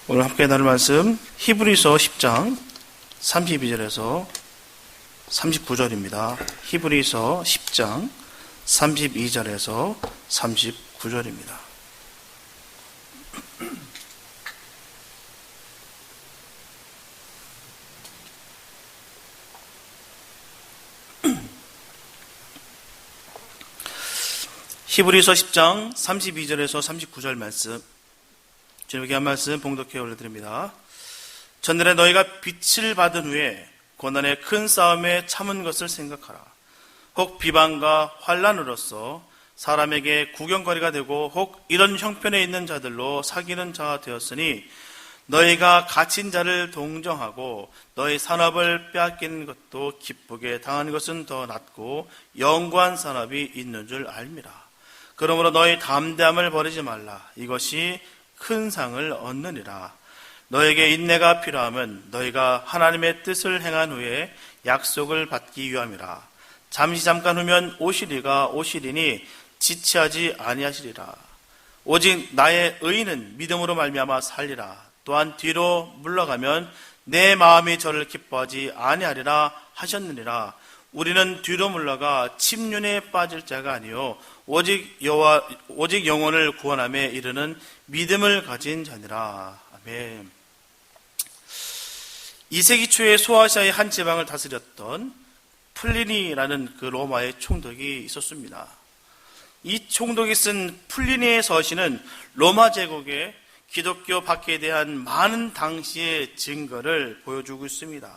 오늘 함께 나눌 말씀 히브리서 10장 32절에서 39절입니다. 히브리서 10장 32절에서 39절입니다. 히브리서 10장 32절에서 39절 말씀, 주님께 한 말씀 봉독해 올려드립니다. 전날에 너희가 빛을 받은 후에 고난의 큰 싸움에 참은 것을 생각하라. 혹 비방과 환난으로서 사람에게 구경거리가 되고 혹 이런 형편에 있는 자들로 사귀는 자가 되었으니 너희가 갇힌 자를 동정하고 너희 산업을 빼앗기는 것도 기쁘게 당하는 것은 더 낫고 영구한 산업이 있는 줄 알미라. 그러므로 너희 담대함을 버리지 말라. 이것이 큰 상을 얻느니라. 너에게 인내가 필요하면 너희가 하나님의 뜻을 행한 후에 약속을 받기 위함이라. 잠깐 후면 오시리가 오시리니 지체하지 아니하시리라. 오직 나의 의인은 믿음으로 말미암아 살리라. 또한 뒤로 물러가면 내 마음이 저를 기뻐하지 아니하리라 하셨느니라. 우리는 뒤로 물러가 침륜에 빠질 자가 아니요 오직 영혼을 구원함에 이르는 믿음을 가진 자니라. 아멘. 2세기 초에 소아시아의 한 지방을 다스렸던 플리니라는 그 로마의 총독이 있었습니다. 이 총독이 쓴 플리니의 서신은 로마 제국의 기독교 박해에 대한 많은 당시의 증거를 보여주고 있습니다.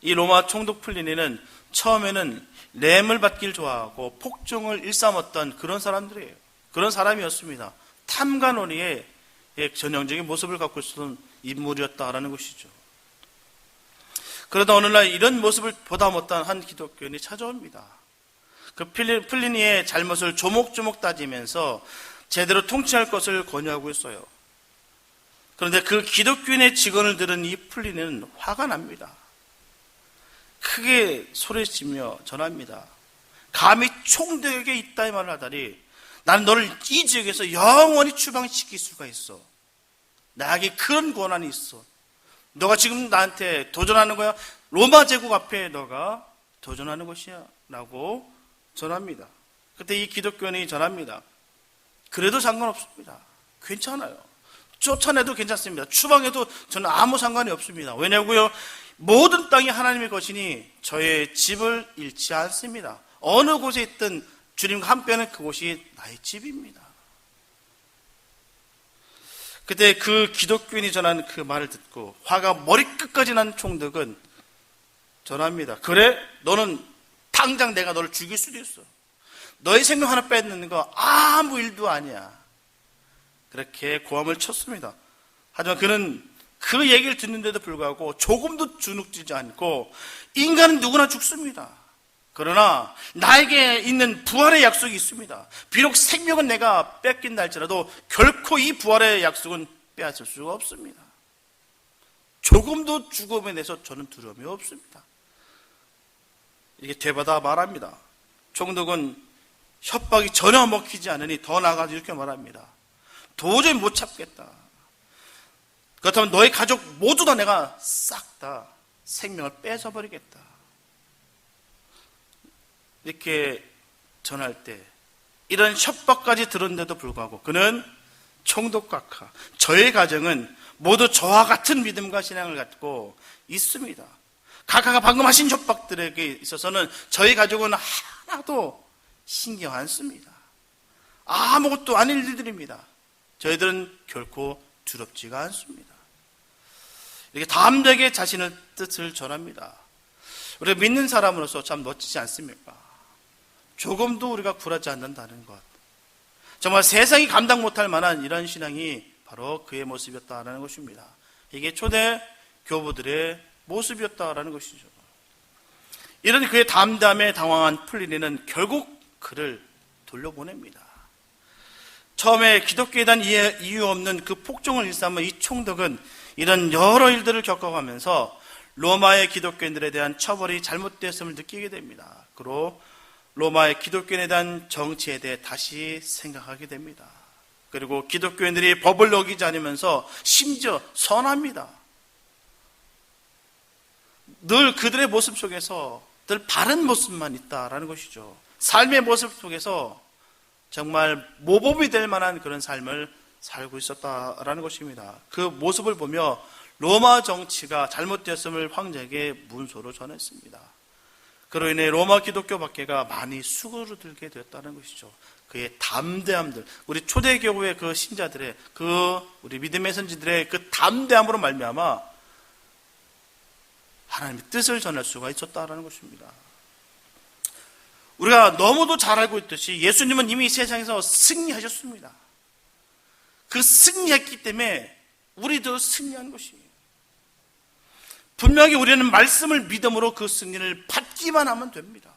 이 로마 총독 플리니는 처음에는 뇌물 받기를 좋아하고 폭정을 일삼았던 그런 사람이었습니다. 탐관오리의 전형적인 모습을 갖고 있었던 인물이었다라는 것이죠. 그러다 어느 날 이런 모습을 보다 못한 한 기독교인이 찾아옵니다. 그 플리니의 잘못을 조목조목 따지면서 제대로 통치할 것을 권유하고 있어요. 그런데 그 기독교인의 직언을 들은 이 플리니는 화가 납니다. 크게 소리치며 전합니다. 감히 총독에게 있다 이 말을 하다니 나는 너를 이 지역에서 영원히 추방시킬 수가 있어. 나에게 그런 권한이 있어. 너가 지금 나한테 도전하는 거야. 로마 제국 앞에 너가 도전하는 것이야 라고 전합니다. 그때 이 기독교인이 전합니다. 그래도 상관없습니다. 괜찮아요. 쫓아내도 괜찮습니다. 추방해도 저는 아무 상관이 없습니다. 왜냐고요? 모든 땅이 하나님의 것이니 저의 집을 잃지 않습니다. 어느 곳에 있든 주님과 함께하는 그곳이 나의 집입니다. 그때 그 기독교인이 전하는 그 말을 듣고 화가 머리끝까지 난 총독은 전합니다. 그래? 너는 당장 내가 너를 죽일 수도 있어. 너의 생명 하나 뺏는 거 아무 일도 아니야. 그렇게 고함을 쳤습니다. 하지만 그는 그 얘기를 듣는데도 불구하고 조금도 주눅지지 않고 인간은 누구나 죽습니다. 그러나 나에게 있는 부활의 약속이 있습니다. 비록 생명은 내가 뺏긴다 할지라도 결코 이 부활의 약속은 빼앗을 수가 없습니다. 조금도 죽음에 대해서 저는 두려움이 없습니다. 이게 되받아 말합니다. 총독은 협박이 전혀 먹히지 않으니 더 나아가서 이렇게 말합니다. 도저히 못 참겠다. 그렇다면 너의 가족 모두 다 내가 싹 다 생명을 뺏어버리겠다. 이렇게 전할 때 이런 협박까지 들었는데도 불구하고 그는 총독 각하, 저의 가정은 모두 저와 같은 믿음과 신앙을 갖고 있습니다. 각하가 방금 하신 협박들에게 있어서는 저희 가족은 하나도 신경 안 씁니다. 아무것도 아닌 일들입니다. 저희들은 결코 두렵지가 않습니다. 이렇게 담대하게 자신의 뜻을 전합니다. 우리가 믿는 사람으로서 참 멋지지 않습니까? 조금도 우리가 굴하지 않는다는 것. 정말 세상이 감당 못할 만한 이런 신앙이 바로 그의 모습이었다라는 것입니다. 이게 초대 교부들의 모습이었다라는 것이죠. 이런 그의 담대함에 당황한 플리니는 결국 그를 돌려보냅니다. 처음에 기독교에 대한 이유 없는 그 폭정을 일삼은 이 총독은 이런 여러 일들을 겪어가면서 로마의 기독교인들에 대한 처벌이 잘못되었음을 느끼게 됩니다. 그리고 로마의 기독교인에 대한 정치에 대해 다시 생각하게 됩니다. 그리고 기독교인들이 법을 어기지 않으면서 심지어 선합니다. 늘 그들의 모습 속에서 늘 바른 모습만 있다라는 것이죠. 삶의 모습 속에서 정말 모범이 될 만한 그런 삶을 살고 있었다라는 것입니다. 그 모습을 보며 로마 정치가 잘못되었음을 황제에게 문서로 전했습니다. 그로 인해 로마 기독교 박해가 많이 수그러들게 되었다는 것이죠. 그의 담대함들, 우리 초대교회 그 신자들의, 우리 믿음의 선지들의 그 담대함으로 말미암아 하나님의 뜻을 전할 수가 있었다는 것입니다. 우리가 너무도 잘 알고 있듯이 예수님은 이미 세상에서 승리하셨습니다. 그 승리했기 때문에 우리도 승리한 것이에요. 분명히 우리는 말씀을 믿음으로 그 승리를 받기만 하면 됩니다.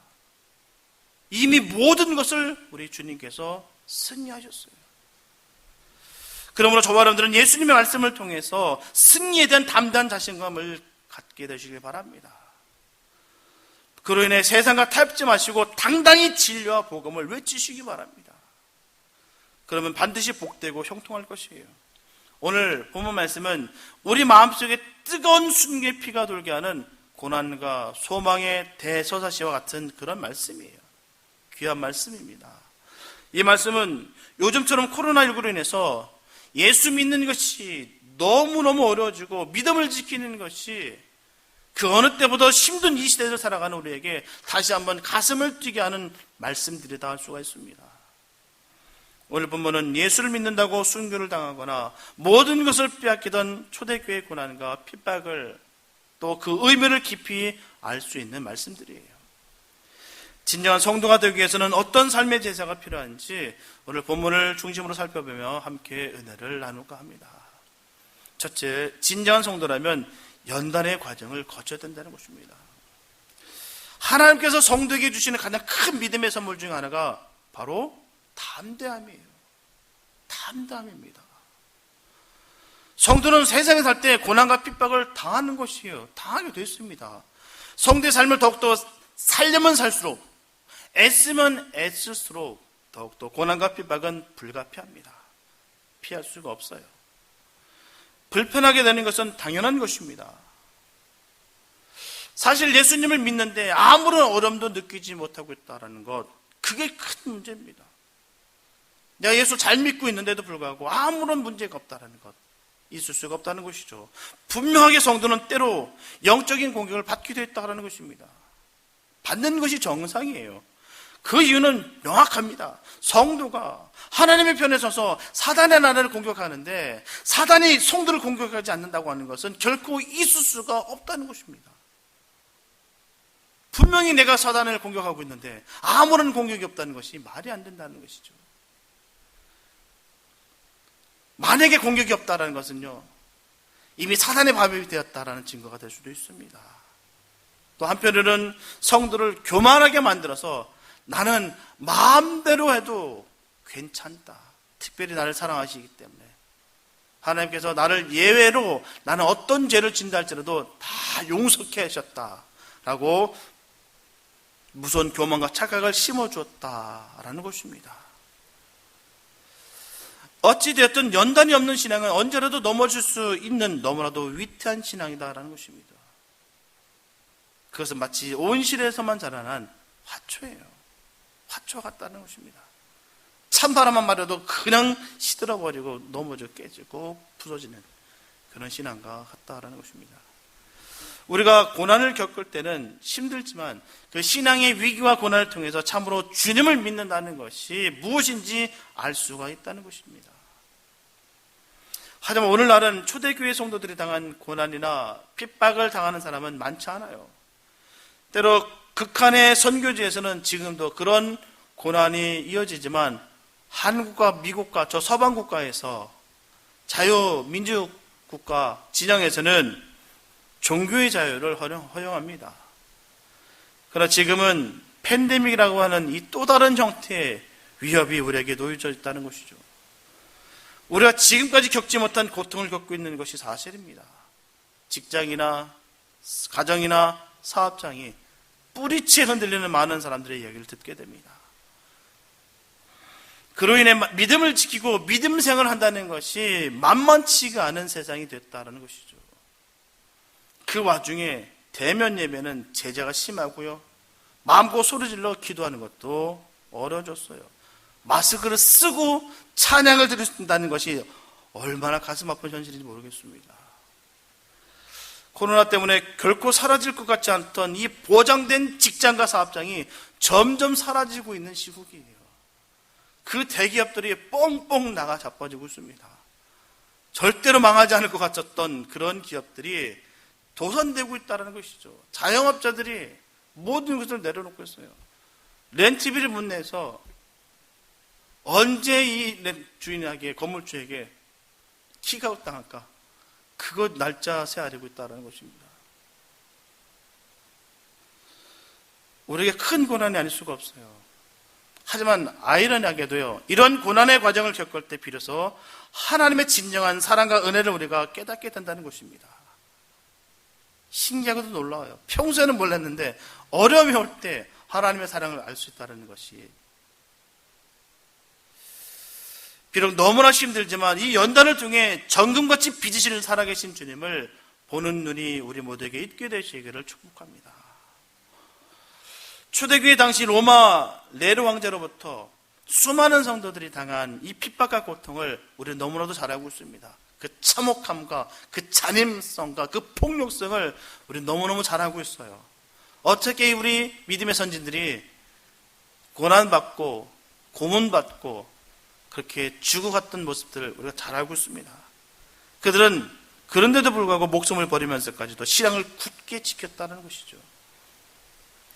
이미 모든 것을 우리 주님께서 승리하셨어요. 그러므로 저와 여러분들은 예수님의 말씀을 통해서 승리에 대한 담대한 자신감을 갖게 되시길 바랍니다. 그로 인해 세상과 타협지 마시고 당당히 진리와 복음을 외치시기 바랍니다. 그러면 반드시 복되고 형통할 것이에요. 오늘 본문 말씀은 우리 마음속에 뜨거운 순교의 피가 돌게 하는 고난과 소망의 대서사시와 같은 그런 말씀이에요. 귀한 말씀입니다. 이 말씀은 요즘처럼 코로나19로 인해서 예수 믿는 것이 너무너무 어려워지고 믿음을 지키는 것이 그 어느 때보다 힘든 이 시대를 살아가는 우리에게 다시 한번 가슴을 뛰게 하는 말씀들이다 할 수가 있습니다. 오늘 본문은 예수를 믿는다고 순교를 당하거나 모든 것을 빼앗기던 초대교회의 고난과 핍박을 또 그 의미를 깊이 알 수 있는 말씀들이에요. 진정한 성도가 되기 위해서는 어떤 삶의 제사가 필요한지 오늘 본문을 중심으로 살펴보며 함께 은혜를 나눌까 합니다. 첫째, 진정한 성도라면 연단의 과정을 거쳐야 된다는 것입니다. 하나님께서 성도에게 주시는 가장 큰 믿음의 선물 중 하나가 바로 담대함이에요. 담대함입니다. 성도는 세상에 살 때 고난과 핍박을 당하는 것이에요. 당하게 됐습니다. 성도의 삶을 더욱더 살려면 살수록, 애쓰면 애쓸수록 더욱더 고난과 핍박은 불가피합니다. 피할 수가 없어요. 불편하게 되는 것은 당연한 것입니다. 사실 예수님을 믿는데 아무런 어려움도 느끼지 못하고 있다는 것, 그게 큰 문제입니다. 내가 예수 잘 믿고 있는데도 불구하고 아무런 문제가 없다는 것, 있을 수가 없다는 것이죠. 분명하게 성도는 때로 영적인 공격을 받기도 했다는 것입니다. 받는 것이 정상이에요. 그 이유는 명확합니다. 성도가 하나님의 편에 서서 사단의 나라를 공격하는데 사단이 성도를 공격하지 않는다고 하는 것은 결코 있을 수가 없다는 것입니다. 분명히 내가 사단을 공격하고 있는데 아무런 공격이 없다는 것이 말이 안 된다는 것이죠. 만약에 공격이 없다는 것은요, 이미 사단의 밥이 되었다라는 증거가 될 수도 있습니다. 또 한편으로는 성도를 교만하게 만들어서 나는 마음대로 해도 괜찮다. 특별히 나를 사랑하시기 때문에 하나님께서 나를 예외로 나는 어떤 죄를 진다 할지라도 다 용서케 하셨다라고 무서운 교만과 착각을 심어주었다라는 것입니다. 어찌되었든 연단이 없는 신앙은 언제라도 넘어질 수 있는 너무나도 위태한 신앙이다라는 것입니다. 그것은 마치 온실에서만 자라난 화초예요. 화초 같다는 것입니다. 찬바람만 맞아도 그냥 시들어버리고 넘어져 깨지고 부서지는 그런 신앙과 같다라는 것입니다. 우리가 고난을 겪을 때는 힘들지만 그 신앙의 위기와 고난을 통해서 참으로 주님을 믿는다는 것이 무엇인지 알 수가 있다는 것입니다. 하지만 오늘날은 초대교회 성도들이 당한 고난이나 핍박을 당하는 사람은 많지 않아요. 때로 극한의 선교지에서는 지금도 그런 고난이 이어지지만 한국과 미국과 저 서방 국가에서 자유민주국가 진영에서는 종교의 자유를 허용합니다. 그러나 지금은 팬데믹이라고 하는 이 또 다른 형태의 위협이 우리에게 놓여져 있다는 것이죠. 우리가 지금까지 겪지 못한 고통을 겪고 있는 것이 사실입니다. 직장이나 가정이나 사업장이 뿌리째 흔들리는 많은 사람들의 이야기를 듣게 됩니다. 그로 인해 믿음을 지키고 믿음 생활을 한다는 것이 만만치가 않은 세상이 됐다는 것이죠. 그 와중에 대면 예배는 제재가 심하고요. 마음껏 소리질러 기도하는 것도 어려워졌어요. 마스크를 쓰고 찬양을 드린다는 것이 얼마나 가슴 아픈 현실인지 모르겠습니다. 코로나 때문에 결코 사라질 것 같지 않던 이 보장된 직장과 사업장이 점점 사라지고 있는 시국이에요. 그 대기업들이 뻥뻥 나가 자빠지고 있습니다. 절대로 망하지 않을 것 같았던 그런 기업들이 도산되고 있다는 것이죠. 자영업자들이 모든 것을 내려놓고 있어요. 렌트비를 못 내서 언제 이 주인에게, 건물주에게 킥아웃 당할까? 그거 날짜 세아리고 있다는 것입니다. 우리에게 큰 고난이 아닐 수가 없어요. 하지만 아이러니하게도요, 이런 고난의 과정을 겪을 때 비로소 하나님의 진정한 사랑과 은혜를 우리가 깨닫게 된다는 것입니다. 신기하고도 놀라워요. 평소에는 몰랐는데 어려움이 올 때 하나님의 사랑을 알 수 있다는 것이, 비록 너무나 힘들지만 이 연단을 통해 정금같이 빚으시는 살아계신 주님을 보는 눈이 우리 모두에게 있게 되시기를 축복합니다. 초대교회 당시 로마 네로 황제로부터 수많은 성도들이 당한 이 핍박과 고통을 우리는 너무나도 잘 알고 있습니다. 그 참혹함과 그 잔인성과 그 폭력성을 우리는 너무너무 잘 알고 있어요. 어떻게 우리 믿음의 선진들이 고난받고 고문받고 그렇게 죽어갔던 모습들을 우리가 잘 알고 있습니다. 그들은 그런데도 불구하고 목숨을 버리면서까지도 신앙을 굳게 지켰다는 것이죠.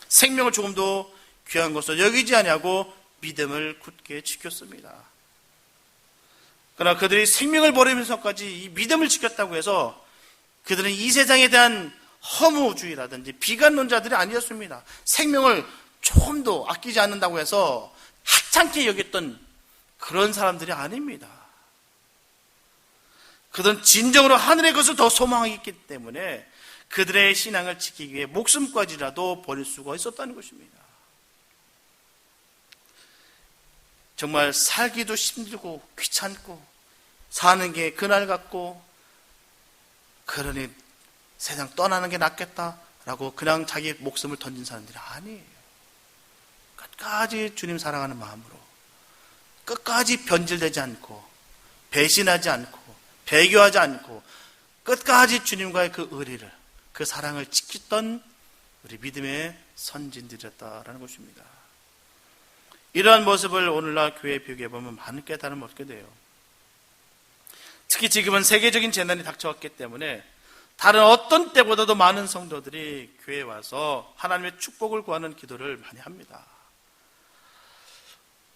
생명을 조금도 귀한 것으로 여기지 아니하고 믿음을 굳게 지켰습니다. 그러나 그들이 생명을 버리면서까지 이 믿음을 지켰다고 해서 그들은 이 세상에 대한 허무주의라든지 비관론자들이 아니었습니다. 생명을 조금도 아끼지 않는다고 해서 하찮게 여겼던 그런 사람들이 아닙니다. 그들은 진정으로 하늘의 것을 더 소망했기 때문에 그들의 신앙을 지키기 위해 목숨까지라도 버릴 수가 있었다는 것입니다. 정말 살기도 힘들고 귀찮고 사는 게 그날 같고, 그러니 세상 떠나는 게 낫겠다라고 그냥 자기 목숨을 던진 사람들이 아니에요. 끝까지 주님 사랑하는 마음으로, 끝까지 변질되지 않고 배신하지 않고 배교하지 않고 끝까지 주님과의 그 의리를, 그 사랑을 지켰던 우리 믿음의 선진들이었다라는 것입니다. 이러한 모습을 오늘날 교회에 비교해보면 많은 깨달음을 얻게 돼요. 특히 지금은 세계적인 재난이 닥쳐왔기 때문에 다른 어떤 때보다도 많은 성도들이 교회에 와서 하나님의 축복을 구하는 기도를 많이 합니다.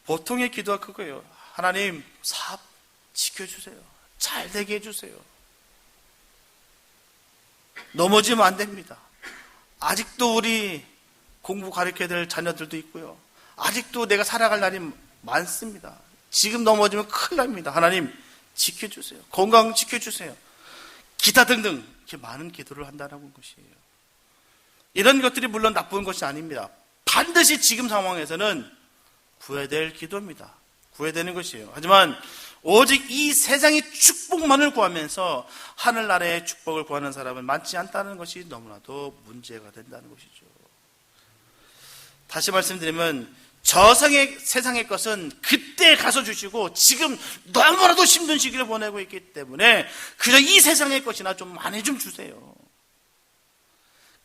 보통의 기도가 그거예요. 하나님, 사업 지켜주세요. 잘 되게 해주세요. 넘어지면 안 됩니다. 아직도 우리 공부 가르쳐야 될 자녀들도 있고요. 아직도 내가 살아갈 날이 많습니다. 지금 넘어지면 큰일 납니다. 하나님 지켜주세요. 건강 지켜주세요. 기타 등등 이렇게 많은 기도를 한다는 것이에요. 이런 것들이 물론 나쁜 것이 아닙니다. 반드시 지금 상황에서는 구해야 될 기도입니다. 구해야 되는 것이에요. 하지만 오직 이 세상의 축복만을 구하면서 하늘나라의 축복을 구하는 사람은 많지 않다는 것이 너무나도 문제가 된다는 것이죠. 다시 말씀드리면 세상의 것은 그때 가서 주시고 지금 너무나도 힘든 시기를 보내고 있기 때문에 그저 이 세상의 것이나 좀 많이 좀 주세요.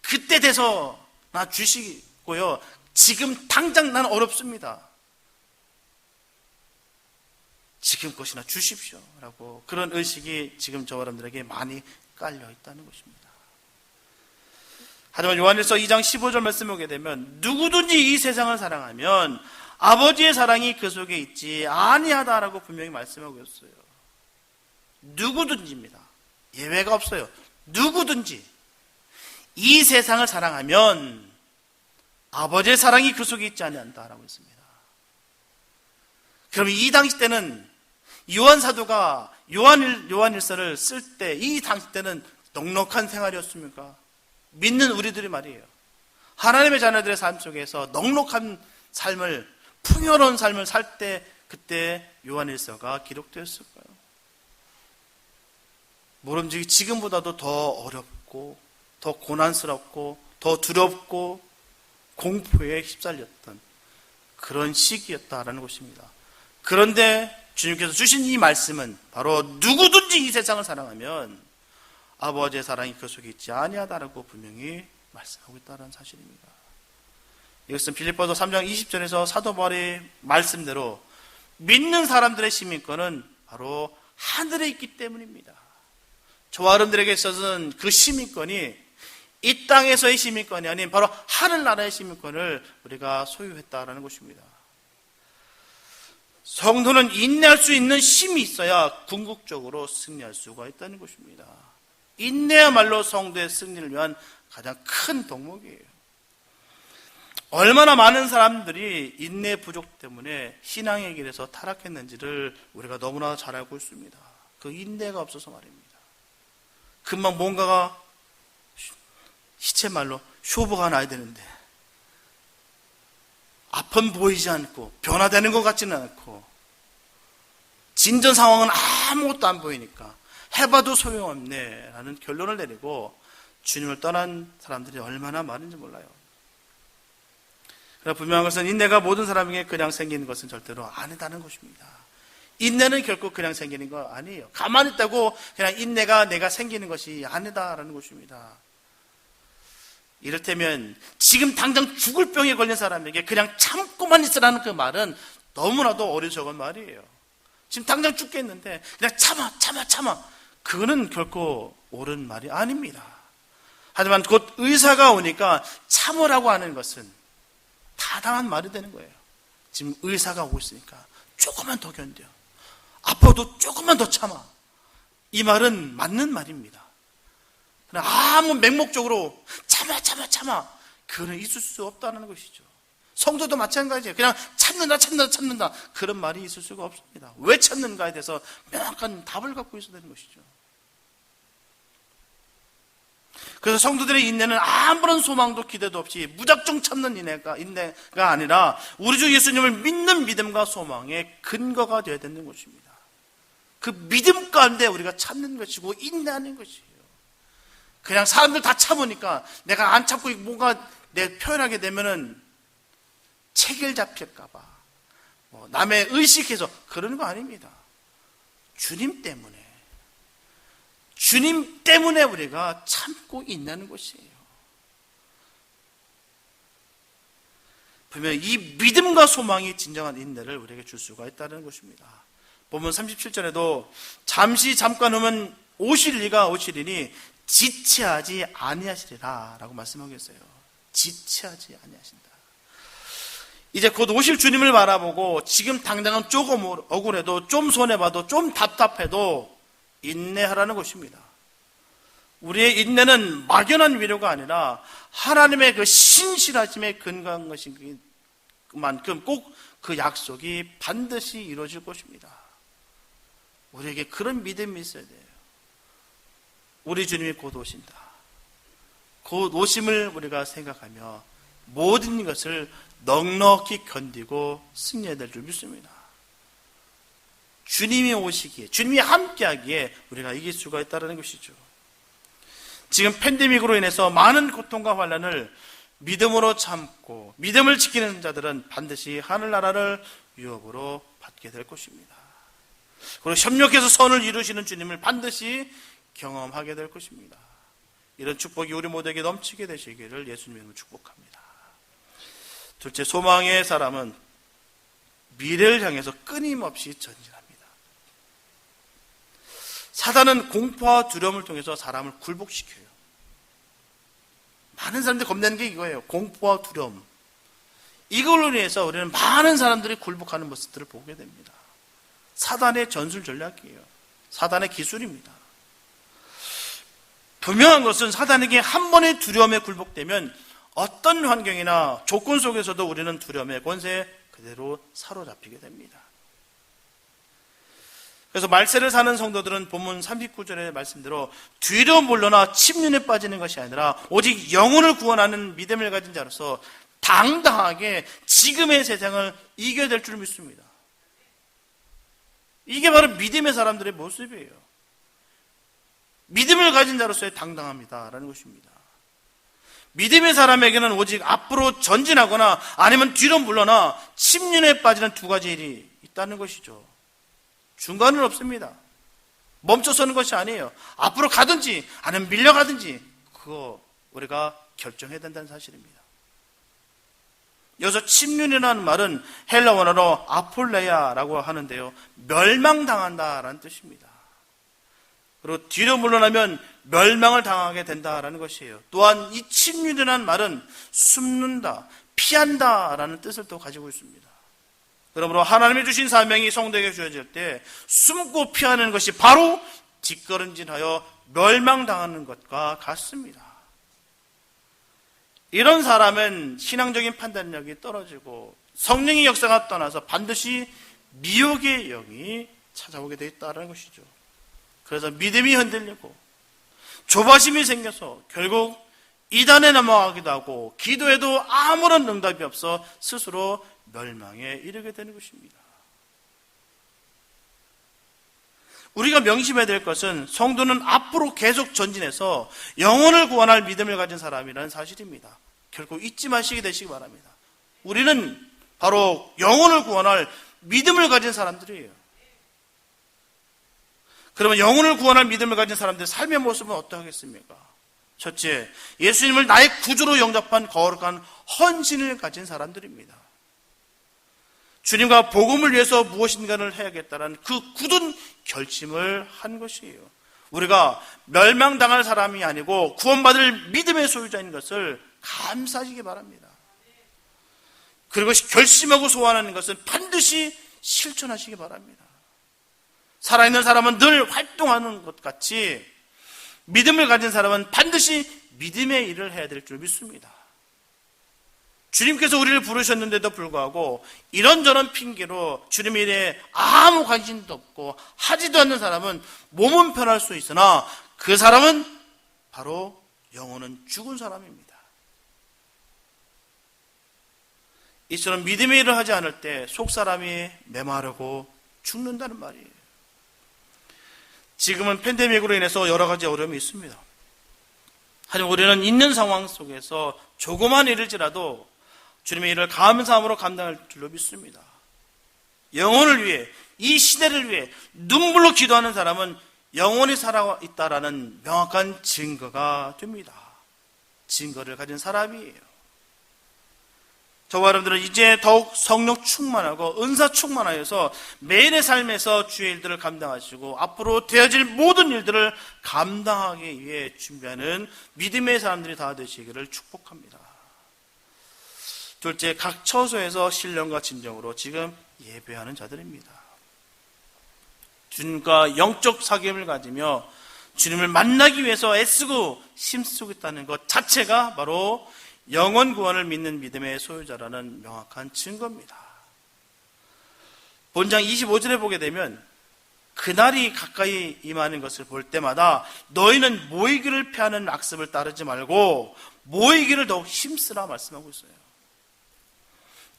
그때 돼서 나 주시고요. 지금 당장 난 어렵습니다. 지금 것이나 주십시오 라고, 그런 의식이 지금 저와 여러분들에게 많이 깔려 있다는 것입니다. 하지만 요한일서 2장 15절 말씀을 보게 되면 누구든지 이 세상을 사랑하면 아버지의 사랑이 그 속에 있지 아니하다라고 분명히 말씀하고 있어요. 누구든지입니다. 예외가 없어요. 누구든지 이 세상을 사랑하면 아버지의 사랑이 그 속에 있지 아니한다라고 했습니다. 그럼 이 당시 때는 요한 사도가 요한일서를 쓸 때 이 당시 때는 넉넉한 생활이었습니까? 믿는 우리들이 말이에요. 하나님의 자녀들의 삶 속에서 넉넉한 삶을, 풍요로운 삶을 살 때 그때 요한일서가 기록되었을까요? 모름지기 지금보다도 더 어렵고 더 고난스럽고 더 두렵고 공포에 휩쓸렸던 그런 시기였다라는 것입니다. 그런데 주님께서 주신 이 말씀은 바로 누구든지 이 세상을 사랑하면 아버지의 사랑이 그 속에 있지 아니하다라고 분명히 말씀하고 있다는 사실입니다. 이것은 필립보서 3장 20절에서 사도 바울의 말씀대로 믿는 사람들의 시민권은 바로 하늘에 있기 때문입니다. 저와 여러분들에게 있어서는 그 시민권이 이 땅에서의 시민권이 아닌 바로 하늘나라의 시민권을 우리가 소유했다라는 것입니다. 성도는 인내할 수 있는 힘이 있어야 궁극적으로 승리할 수가 있다는 것입니다. 인내야말로 성도의 승리를 위한 가장 큰 덕목이에요. 얼마나 많은 사람들이 인내 부족 때문에 신앙의 길에서 타락했는지를 우리가 너무나 잘 알고 있습니다. 그 인내가 없어서 말입니다. 금방 뭔가가 시체말로 쇼부가 나야 되는데 앞은 보이지 않고 변화되는 것 같지는 않고 진전 상황은 아무것도 안 보이니까 해봐도 소용없네 라는 결론을 내리고 주님을 떠난 사람들이 얼마나 많은지 몰라요. 그러나 분명한 것은 인내가 모든 사람에게 그냥 생기는 것은 절대로 아니다는 것입니다. 인내는 결코 그냥 생기는 거 아니에요. 가만히 있다고 그냥 인내가 내가 생기는 것이 아니다라는 것입니다. 이를테면 지금 당장 죽을 병에 걸린 사람에게 그냥 참고만 있으라는 그 말은 너무나도 어리석은 말이에요. 지금 당장 죽겠는데 그냥 참아 그거는 결코 옳은 말이 아닙니다. 하지만 곧 의사가 오니까 참으라고 하는 것은 타당한 말이 되는 거예요. 지금 의사가 오고 있으니까 조금만 더 견뎌. 아파도 조금만 더 참아. 이 말은 맞는 말입니다. 아무 맹목적으로 참아 그거는 있을 수 없다는 것이죠. 성도도 마찬가지예요. 그냥 참는다 그런 말이 있을 수가 없습니다. 왜 참는가에 대해서 명확한 답을 갖고 있어야 되는 것이죠. 그래서 성도들의 인내는 아무런 소망도 기대도 없이 무작정 참는 인내가 아니라 우리 주 예수님을 믿는 믿음과 소망의 근거가 되어야 되는 것입니다. 그 믿음 가운데 우리가 참는 것이고 인내하는 것이에요. 그냥 사람들 다 참으니까 내가 안 참고 뭔가 내 표현하게 되면은 체결 잡힐까봐 남의 의식해서 그러는 거 아닙니다. 주님 때문에 우리가 참고 있는 것이에요. 분명히 이 믿음과 소망이 진정한 인내를 우리에게 줄 수가 있다는 것입니다. 본문 37절에도 잠깐 후면 오실 이가 오시리니 지체하지 아니하시리라 라고 말씀하고 있어요. 지체하지 아니하신다. 이제 곧 오실 주님을 바라보고 지금 당장은 조금 억울해도 좀 손해봐도 좀 답답해도 인내하라는 것입니다. 우리의 인내는 막연한 위로가 아니라 하나님의 그 신실하심에 근거한 것인 만큼 꼭 그 약속이 반드시 이루어질 것입니다. 우리에게 그런 믿음이 있어야 돼요. 우리 주님이 곧 오신다. 곧 오심을 우리가 생각하며 모든 것을 넉넉히 견디고 승리해야 될 줄 믿습니다. 주님이 오시기에, 주님이 함께하기에 우리가 이길 수가 있다는 것이죠. 지금 팬데믹으로 인해서 많은 고통과 환난을 믿음으로 참고 믿음을 지키는 자들은 반드시 하늘나라를 유업으로 받게 될 것입니다. 그리고 협력해서 선을 이루시는 주님을 반드시 경험하게 될 것입니다. 이런 축복이 우리 모두에게 넘치게 되시기를 예수님 이름으로 축복합니다. 둘째, 소망의 사람은 미래를 향해서 끊임없이 전진합니다. 사단은 공포와 두려움을 통해서 사람을 굴복시켜요. 많은 사람들이 겁내는 게 이거예요. 공포와 두려움. 이걸로 인해서 우리는 많은 사람들이 굴복하는 모습들을 보게 됩니다. 사단의 전술 전략이에요. 사단의 기술입니다. 분명한 것은 사단에게 한 번의 두려움에 굴복되면 어떤 환경이나 조건 속에서도 우리는 두려움의 권세에 그대로 사로잡히게 됩니다. 그래서 말세를 사는 성도들은 본문 39절의 말씀대로 뒤로 물러나 침륜에 빠지는 것이 아니라 오직 영혼을 구원하는 믿음을 가진 자로서 당당하게 지금의 세상을 이겨야 될 줄 믿습니다. 이게 바로 믿음의 사람들의 모습이에요. 믿음을 가진 자로서의 당당함이다라는 것입니다. 믿음의 사람에게는 오직 앞으로 전진하거나 아니면 뒤로 물러나 침륜에 빠지는 두 가지 일이 있다는 것이죠. 중간은 없습니다. 멈춰서는 것이 아니에요. 앞으로 가든지 아니면 밀려가든지 그거 우리가 결정해야 된다는 사실입니다. 여기서 침륜이라는 말은 헬라 원어로 아폴레야라고 하는데요, 멸망당한다라는 뜻입니다. 그리고 뒤로 물러나면 멸망을 당하게 된다라는 것이에요. 또한 이 침륜이라는 말은 숨는다, 피한다라는 뜻을 또 가지고 있습니다. 그러므로 하나님이 주신 사명이 성도에게 주어질 때 숨고 피하는 것이 바로 뒷걸음질하여 멸망당하는 것과 같습니다. 이런 사람은 신앙적인 판단력이 떨어지고 성령의 역사가 떠나서 반드시 미혹의 영이 찾아오게 되어 있다는 것이죠. 그래서 믿음이 흔들리고 조바심이 생겨서 결국 이단에 넘어가기도 하고 기도해도 아무런 응답이 없어 스스로 멸망에 이르게 되는 것입니다. 우리가 명심해야 될 것은 성도는 앞으로 계속 전진해서 영혼을 구원할 믿음을 가진 사람이라는 사실입니다. 결코 잊지 마시게 되시기 바랍니다. 우리는 바로 영혼을 구원할 믿음을 가진 사람들이에요. 그러면 영혼을 구원할 믿음을 가진 사람들의 삶의 모습은 어떠하겠습니까? 첫째, 예수님을 나의 구주로 영접한 거룩한 헌신을 가진 사람들입니다. 주님과 복음을 위해서 무엇인가를 해야겠다는 그 굳은 결심을 한 것이에요. 우리가 멸망당할 사람이 아니고 구원받을 믿음의 소유자인 것을 감사하시기 바랍니다. 그리고 결심하고 소원하는 것은 반드시 실천하시기 바랍니다. 살아있는 사람은 늘 활동하는 것 같이 믿음을 가진 사람은 반드시 믿음의 일을 해야 될 줄 믿습니다. 주님께서 우리를 부르셨는데도 불구하고 이런저런 핑계로 주님의 일에 아무 관심도 없고 하지도 않는 사람은 몸은 편할 수 있으나 그 사람은 바로 영혼은 죽은 사람입니다. 이처럼 믿음의 일을 하지 않을 때 속사람이 메마르고 죽는다는 말이에요. 지금은 팬데믹으로 인해서 여러 가지 어려움이 있습니다. 하지만 우리는 있는 상황 속에서 조그만 일일지라도 주님의 일을 감사함으로 감당할 줄로 믿습니다. 영혼을 위해, 이 시대를 위해 눈물로 기도하는 사람은 영원히 살아있다라는 명확한 증거가 됩니다. 증거를 가진 사람이에요. 저와 여러분들은 이제 더욱 성령 충만하고 은사 충만하여서 매일의 삶에서 주의 일들을 감당하시고 앞으로 되어질 모든 일들을 감당하기 위해 준비하는 믿음의 사람들이 다 되시기를 축복합니다. 둘째, 각 처소에서 신령과 진정으로 지금 예배하는 자들입니다. 주님과 영적 사귐을 가지며 주님을 만나기 위해서 애쓰고 힘쓰고 있다는 것 자체가 바로 영원 구원을 믿는 믿음의 소유자라는 명확한 증거입니다. 본장 25절에 보게 되면 그날이 가까이 임하는 것을 볼 때마다 너희는 모이기를 피하는 악습을 따르지 말고 모이기를 더욱 힘쓰라 말씀하고 있어요.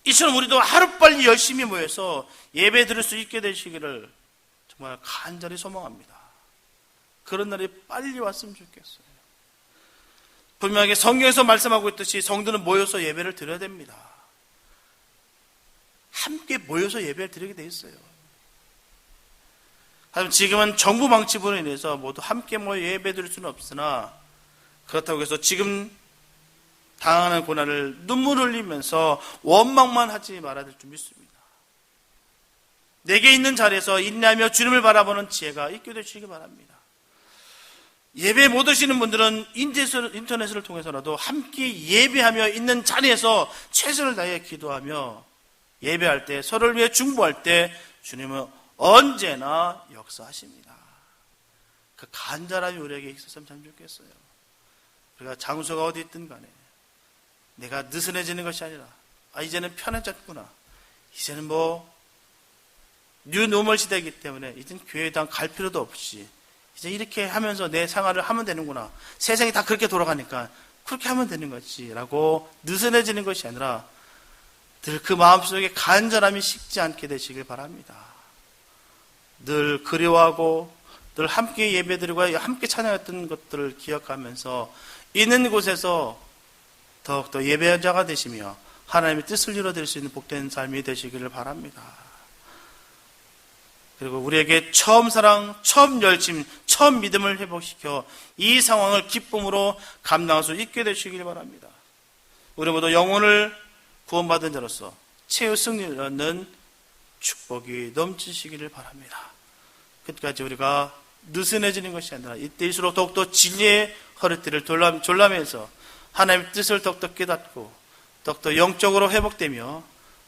이처럼 우리도 하루빨리 열심히 모여서 예배 드릴 수 있게 되시기를 정말 간절히 소망합니다. 그런 날이 빨리 왔으면 좋겠어요. 분명하게 성경에서 말씀하고 있듯이 성도는 모여서 예배를 드려야 됩니다. 함께 모여서 예배를 드리게 돼 있어요. 하지만 지금은 정부 방침으로 인해서 모두 함께 모여 예배 드릴 수는 없으나 그렇다고 해서 지금 당하는 고난을 눈물 흘리면서 원망만 하지 말아야 될 줄 믿습니다. 내게 있는 자리에서 인내하며 주님을 바라보는 지혜가 있게 되시기 바랍니다. 예배 못 오시는 분들은 인터넷을 통해서라도 함께 예배하며 있는 자리에서 최선을 다해 기도하며 예배할 때 서로를 위해 중보할 때 주님은 언제나 역사하십니다. 그 간절함이 우리에게 있었으면 참 좋겠어요. 우리가 장소가 어디 있든 간에 내가 느슨해지는 것이 아니라 이제는 편해졌구나. 이제는 뉴노멀 시대이기 때문에 이제는 교회당 갈 필요도 없이 이제 이렇게 하면서 내 생활을 하면 되는구나. 세상이 다 그렇게 돌아가니까 그렇게 하면 되는 거지 라고 느슨해지는 것이 아니라 늘 그 마음속에 간절함이 식지 않게 되시길 바랍니다. 늘 그리워하고 늘 함께 예배드리고 함께 찬양했던 것들을 기억하면서 있는 곳에서 더욱더 예배자가 되시며 하나님의 뜻을 이루어낼 수 있는 복된 삶이 되시기를 바랍니다. 그리고 우리에게 처음 사랑, 처음 열심, 처음 믿음을 회복시켜 이 상황을 기쁨으로 감당할 수 있게 되시길 바랍니다. 우리 모두 영혼을 구원받은 자로서 최후 승리를 얻는 축복이 넘치시기를 바랍니다. 끝까지 우리가 느슨해지는 것이 아니라 이때일수록 더욱더 진리의 허리띠를 졸라매서 하나님의 뜻을 더욱더 깨닫고 더욱더 영적으로 회복되며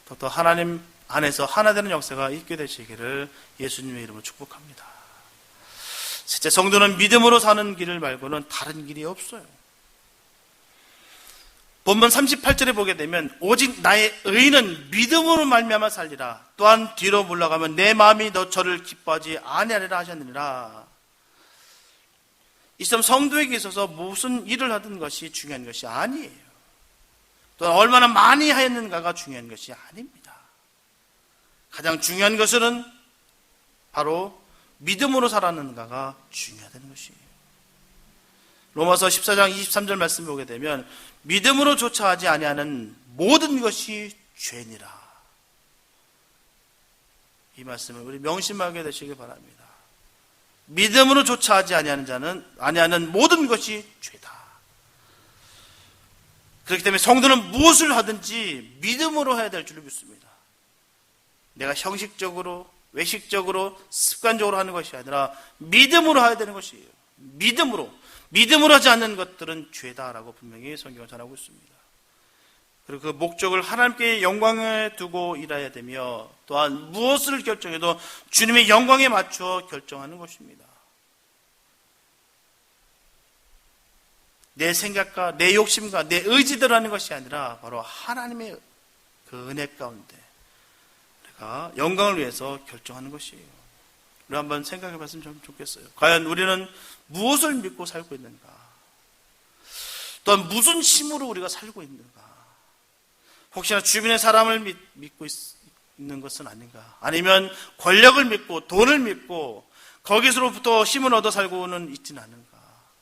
더욱더 하나님 안에서 하나 되는 역사가 있게 되시기를 예수님의 이름으로 축복합니다. 실제 성도는 믿음으로 사는 길을 말고는 다른 길이 없어요. 본문 38절에 보게 되면 오직 나의 의는 믿음으로 말미암아 살리라. 또한 뒤로 물러가면 내 마음이 너 저를 기뻐하지 아니하리라 하셨느니라. 이 시점 성도에게 있어서 무슨 일을 하든 것이 중요한 것이 아니에요. 또한 얼마나 많이 하였는가가 중요한 것이 아닙니다. 가장 중요한 것은 바로 믿음으로 살았는가가 중요하다는 것이에요. 로마서 14장 23절 말씀 보게 되면 믿음으로 조차하지 아니하는 모든 것이 죄니라. 이 말씀을 우리 명심하게 되시길 바랍니다. 믿음으로 조차하지 아니하는 모든 것이 죄다. 그렇기 때문에 성도는 무엇을 하든지 믿음으로 해야 될 줄을 믿습니다. 내가 형식적으로, 외식적으로, 습관적으로 하는 것이 아니라 믿음으로 해야 되는 것이에요. 믿음으로 하지 않는 것들은 죄다라고 분명히 성경을 전하고 있습니다. 그리고 그 목적을 하나님께 영광에 두고 일해야 되며 또한 무엇을 결정해도 주님의 영광에 맞춰 결정하는 것입니다. 내 생각과 내 욕심과 내 의지대로 하는 것이 아니라 바로 하나님의 그 은혜 가운데 우리가 영광을 위해서 결정하는 것이에요. 우리 한번 생각해 봤으면 좀 좋겠어요. 과연 우리는 무엇을 믿고 살고 있는가? 또한 무슨 힘으로 우리가 살고 있는가? 혹시나 주변의 사람을 믿고 있는 것은 아닌가? 아니면 권력을 믿고 돈을 믿고 거기서로부터 힘을 얻어 살고는 있지는 않은가?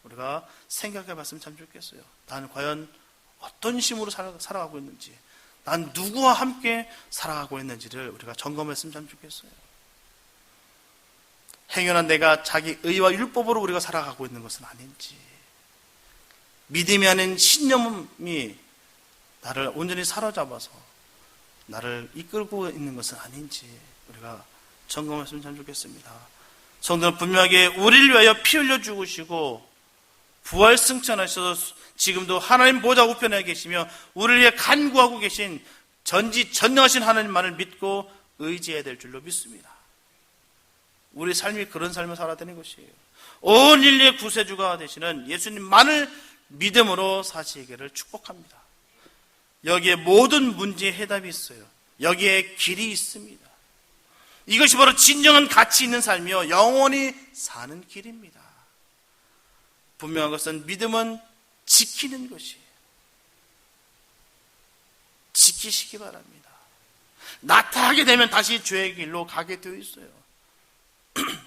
우리가 생각해 봤으면 참 좋겠어요. 나는 과연 어떤 힘으로 살아가고 있는지, 난 누구와 함께 살아가고 있는지를 우리가 점검했으면 참 좋겠어요. 행여나 내가 자기 의와 율법으로 우리가 살아가고 있는 것은 아닌지, 믿음이 아닌 신념이 나를 온전히 사로잡아서 나를 이끌고 있는 것은 아닌지 우리가 점검했으면 참 좋겠습니다. 성도는 분명하게 우리를 위하여 피 흘려 죽으시고 부활 승천하셔서 지금도 하나님 보좌 우편에 계시며 우리를 위해 간구하고 계신 전지전능하신 하나님만을 믿고 의지해야 될 줄로 믿습니다. 우리 삶이 그런 삶을 살아야 되는 것이에요. 온 인류의 구세주가 되시는 예수님만을 믿음으로 사시기를 축복합니다. 여기에 모든 문제의 해답이 있어요. 여기에 길이 있습니다. 이것이 바로 진정한 가치 있는 삶이요 영원히 사는 길입니다. 분명한 것은 믿음은 지키는 것이에요. 지키시기 바랍니다. 나타나게 되면 다시 죄의 길로 가게 되어 있어요.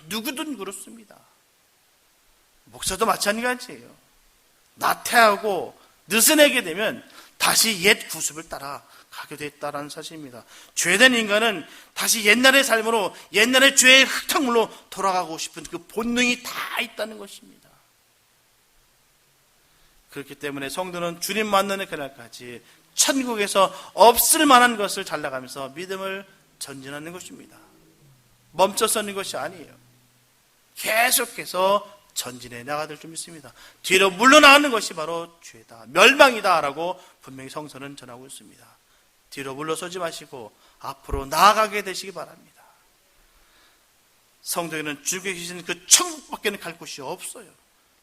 누구든 그렇습니다. 목사도 마찬가지예요. 나태하고 느슨하게 되면 다시 옛 구습을 따라 가게 됐다는 사실입니다. 죄된 인간은 다시 옛날의 삶으로, 옛날의 죄의 흙탕물로 돌아가고 싶은 그 본능이 다 있다는 것입니다. 그렇기 때문에 성도는 주님 만나는 그날까지 천국에서 없을 만한 것을 잘 나가면서 믿음을 전진하는 것입니다. 멈춰서는 것이 아니에요. 계속해서 전진해 나가야 될 줄 믿습니다. 뒤로 물러나가는 것이 바로 죄다, 멸망이다 라고 분명히 성서는 전하고 있습니다. 뒤로 물러서지 마시고 앞으로 나아가게 되시기 바랍니다. 성도에게는 주께 계신 그 천국밖에는 갈 곳이 없어요.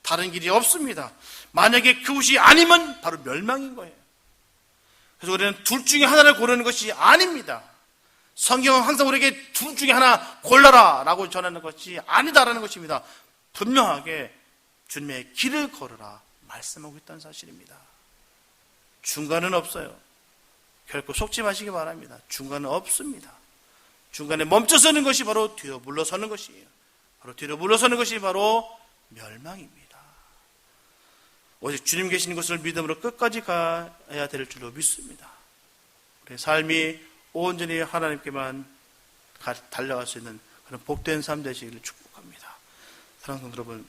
다른 길이 없습니다. 만약에 그곳이 아니면 바로 멸망인 거예요. 그래서 우리는 둘 중에 하나를 고르는 것이 아닙니다. 성경은 항상 우리에게 둘 중에 하나 골라라 라고 전하는 것이 아니다라는 것입니다. 분명하게 주님의 길을 걸으라 말씀하고 있다는 사실입니다. 중간은 없어요. 결코 속지 마시기 바랍니다. 중간은 없습니다. 중간에 멈춰서는 것이 바로 뒤로 물러서는 것이에요. 바로 뒤로 물러서는 것이 바로 멸망입니다. 오직 주님 계신 것을 믿음으로 끝까지 가야 될 줄로 믿습니다. 우리의 삶이 온전히 하나님께만 달려갈 수 있는 그런 복된 삶 되시기를 축복합니다. 사랑하는 성도 여러분,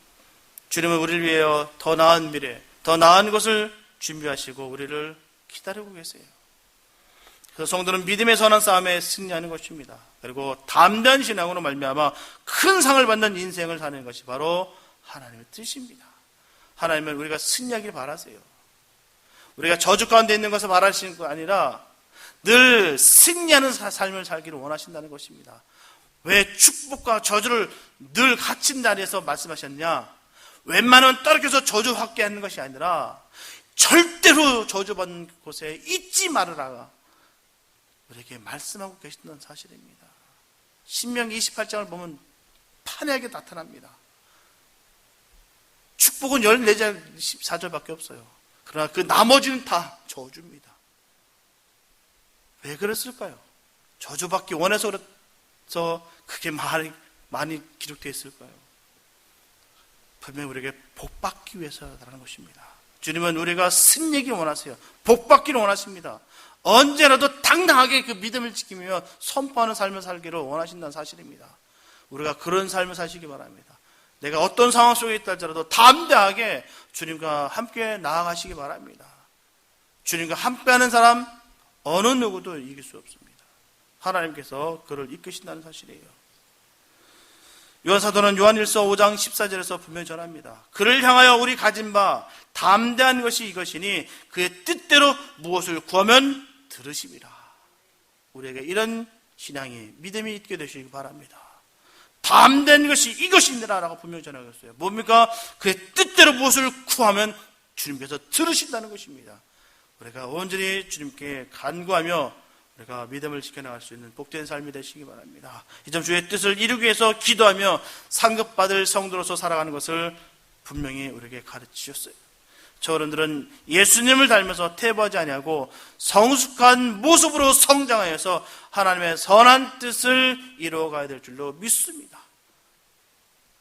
주님은 우리를 위하여 더 나은 미래, 더 나은 것을 준비하시고 우리를 기다리고 계세요. 그래서 성도는 믿음의 선한 싸움에 승리하는 것입니다. 그리고 담대한 신앙으로 말미암아 큰 상을 받는 인생을 사는 것이 바로 하나님의 뜻입니다. 하나님은 우리가 승리하길 바라세요. 우리가 저주 가운데 있는 것을 바라시는 거 아니라 늘 승리하는 삶을 살기를 원하신다는 것입니다. 왜 축복과 저주를 늘 같은 자리에서 말씀하셨냐? 웬만하면 떨어져서 저주 받게 하는 것이 아니라 절대로 저주받는 곳에 잊지 말으라 우리에게 말씀하고 계신다는 사실입니다. 신명기 28장을 보면 판이하게 나타납니다. 축복은 14절, 14절밖에 없어요. 그러나 그 나머지는 다 저주입니다. 왜 그랬을까요? 저주받기 원해서 그게 많이 기록되어 있을까요? 분명히 우리에게 복받기 위해서라는 것입니다. 주님은 우리가 승리하기를 원하세요. 복받기를 원하십니다. 언제라도 당당하게 그 믿음을 지키며 선포하는 삶을 살기를 원하신다는 사실입니다. 우리가 그런 삶을 사시기 바랍니다. 내가 어떤 상황 속에 있다 할지라도 담대하게 주님과 함께 나아가시기 바랍니다. 주님과 함께하는 사람 어느 누구도 이길 수 없습니다. 하나님께서 그를 이끄신다는 사실이에요. 요한사도는 요한일서 5장 14절에서 분명히 전합니다. 그를 향하여 우리 가진 바 담대한 것이 이것이니 그의 뜻대로 무엇을 구하면 들으심이라. 우리에게 이런 신앙이 믿음이 있게 되시기 바랍니다. 담대한 것이 이것이니라 라고 분명히 전하겠어요. 뭡니까? 그의 뜻대로 무엇을 구하면 주님께서 들으신다는 것입니다. 우리가 온전히 주님께 간구하며 우리가 믿음을 지켜나갈 수 있는 복된 삶이 되시기 바랍니다. 이 점 주의 뜻을 이루기 위해서 기도하며 상급받을 성도로서 살아가는 것을 분명히 우리에게 가르치셨어요. 저 어른들은 예수님을 닮아서 퇴보하지 아니하고 성숙한 모습으로 성장하여서 하나님의 선한 뜻을 이루어가야 될 줄로 믿습니다.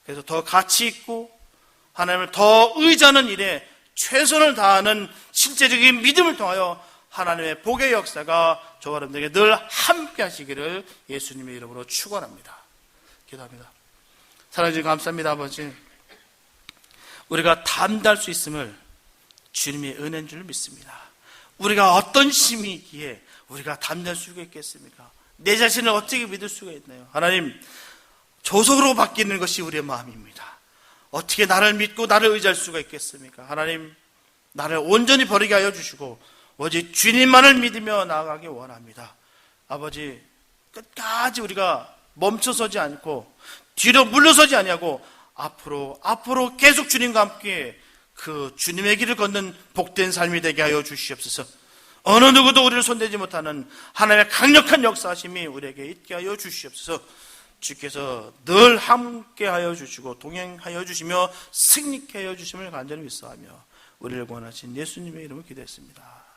그래서 더 가치 있고 하나님을 더 의지하는 일에 최선을 다하는 실제적인 믿음을 통하여 하나님의 복의 역사가 저와 여러분들에게 늘 함께 하시기를 예수님의 이름으로 축원합니다. 기도합니다. 사랑해 주님 감사합니다. 아버지, 우리가 담대할 수 있음을 주님의 은혜인 줄 믿습니다. 우리가 어떤 힘이기에 우리가 담대할 수가 있겠습니까? 내 자신을 어떻게 믿을 수가 있나요? 하나님, 조속으로 바뀌는 것이 우리의 마음입니다. 어떻게 나를 믿고 나를 의지할 수가 있겠습니까? 하나님, 나를 온전히 버리게 하여 주시고 오직 주님만을 믿으며 나아가기 원합니다. 아버지, 끝까지 우리가 멈춰서지 않고 뒤로 물러서지 아니하고 앞으로 계속 주님과 함께 그 주님의 길을 걷는 복된 삶이 되게 하여 주시옵소서. 어느 누구도 우리를 손대지 못하는 하나님의 강력한 역사하심이 우리에게 있게 하여 주시옵소서. 주께서 늘 함께 하여 주시고 동행하여 주시며 승리케 하여 주심을 간절히 믿사하며 우리를 구원하신 예수님의 이름을 기도했습니다.